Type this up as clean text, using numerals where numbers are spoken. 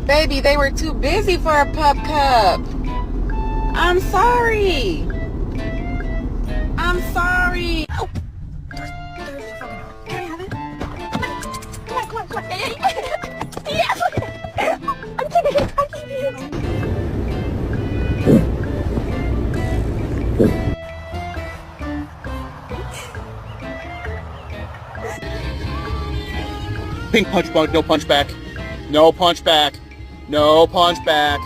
Baby, they were too busy for a pup cup. I'm sorry. I'm sorry. Oh. Can I have it? Come on, come on, come on. Yes! I'm keeping it. I'm keeping it. Pink punch bug, no punch back. No punch back. No punch back.